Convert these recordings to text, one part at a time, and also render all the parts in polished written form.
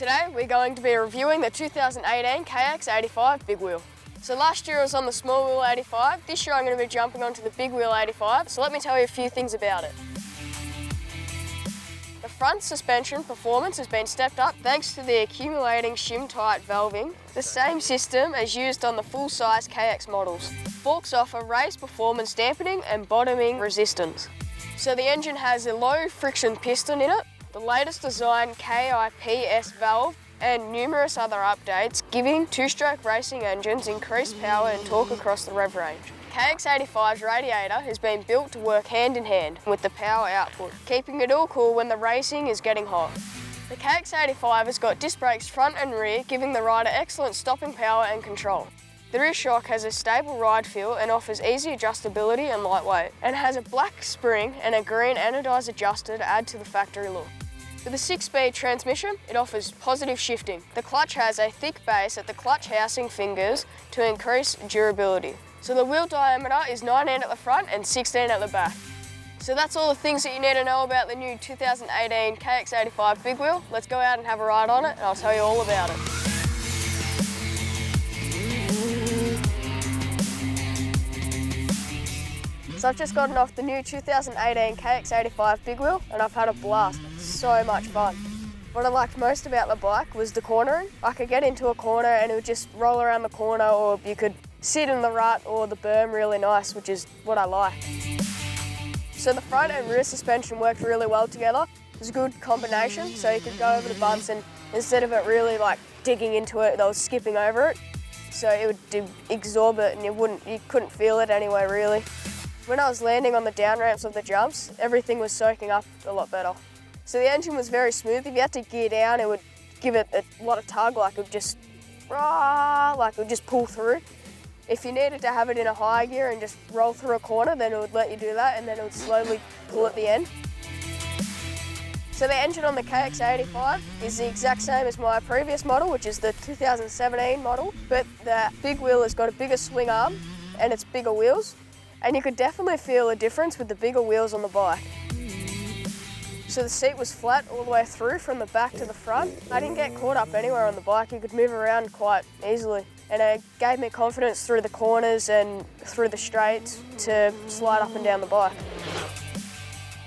Today we're going to be reviewing the 2018 KX85 Big Wheel. So last year I was on the small wheel 85, this year I'm going to be jumping onto the big wheel 85, so let me tell you a few things about it. The front suspension performance has been stepped up thanks to the accumulating shim-tight valving, the same system as used on the full-size KX models. Forks offer raised performance dampening and bottoming resistance. So the engine has a low friction piston in it, the latest design KIPS valve, and numerous other updates, giving two-stroke racing engines increased power and torque across the rev range. KX85's radiator has been built to work hand in hand with the power output, keeping it all cool when the racing is getting hot. The KX85 has got disc brakes front and rear, giving the rider excellent stopping power and control. The rear shock has a stable ride feel and offers easy adjustability and lightweight, and has a black spring and a green anodized adjuster to add to the factory look. With a 6-speed transmission, it offers positive shifting. The clutch has a thick base at the clutch housing fingers to increase durability. So the wheel diameter is 19 at the front and 16 at the back. So that's all the things that you need to know about the new 2018 KX85 Big Wheel. Let's go out and have a ride on it and I'll tell you all about it. So I've just gotten off the new 2018 KX85 Big Wheel and I've had a blast. It's so much fun. What I liked most about the bike was the cornering. I could get into a corner and it would just roll around the corner, or you could sit in the rut or the berm really nice, which is what I like. So the front and rear suspension worked really well together. It was a good combination, so you could go over the bumps and instead of it really like digging into it, they were skipping over it. So it would absorb it and you couldn't feel it anyway really. When I was landing on the down ramps of the jumps, everything was soaking up a lot better. So the engine was very smooth. If you had to gear down, it would give it a lot of tug, like it would just pull through. If you needed to have it in a high gear and just roll through a corner, then it would let you do that, and then it would slowly pull at the end. So the engine on the KX85 is the exact same as my previous model, which is the 2017 model, but the big wheel has got a bigger swing arm and it's bigger wheels. And you could definitely feel a difference with the bigger wheels on the bike. So the seat was flat all the way through from the back to the front. I didn't get caught up anywhere on the bike. You could move around quite easily. And it gave me confidence through the corners and through the straights to slide up and down the bike.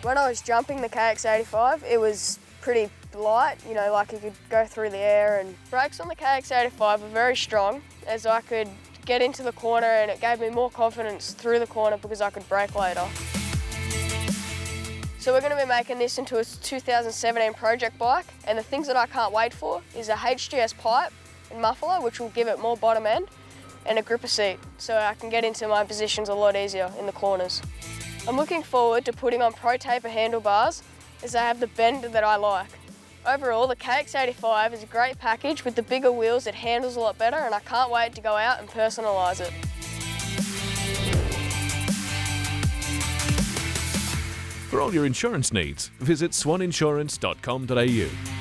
When I was jumping the KX85, it was pretty light, you know, like you could go through the air. And brakes on the KX85 were very strong, as I could get into the corner, and it gave me more confidence through the corner because I could brake later. So we're going to be making this into a 2017 project bike, and the things that I can't wait for is a HGS pipe and muffler, which will give it more bottom end, and a gripper seat, so I can get into my positions a lot easier in the corners. I'm looking forward to putting on Pro Taper handlebars, as they have the bend that I like. Overall, the KX85 is a great package. With the bigger wheels, it handles a lot better, and I can't wait to go out and personalise it. For all your insurance needs, visit swaninsurance.com.au.